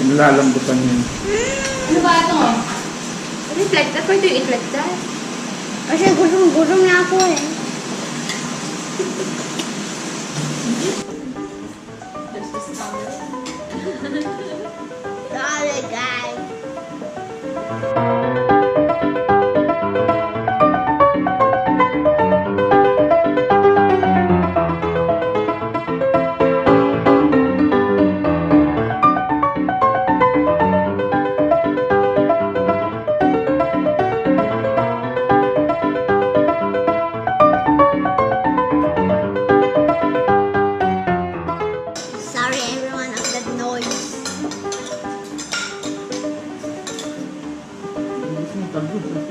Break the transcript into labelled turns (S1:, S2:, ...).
S1: Lalambutan yun.
S2: Ano ba ito? Reflector? Pwede yung i-reflector?
S3: Kasi gutom na ako eh. Sorry guys. Sorry everyone of that noise.
S1: Hindi ko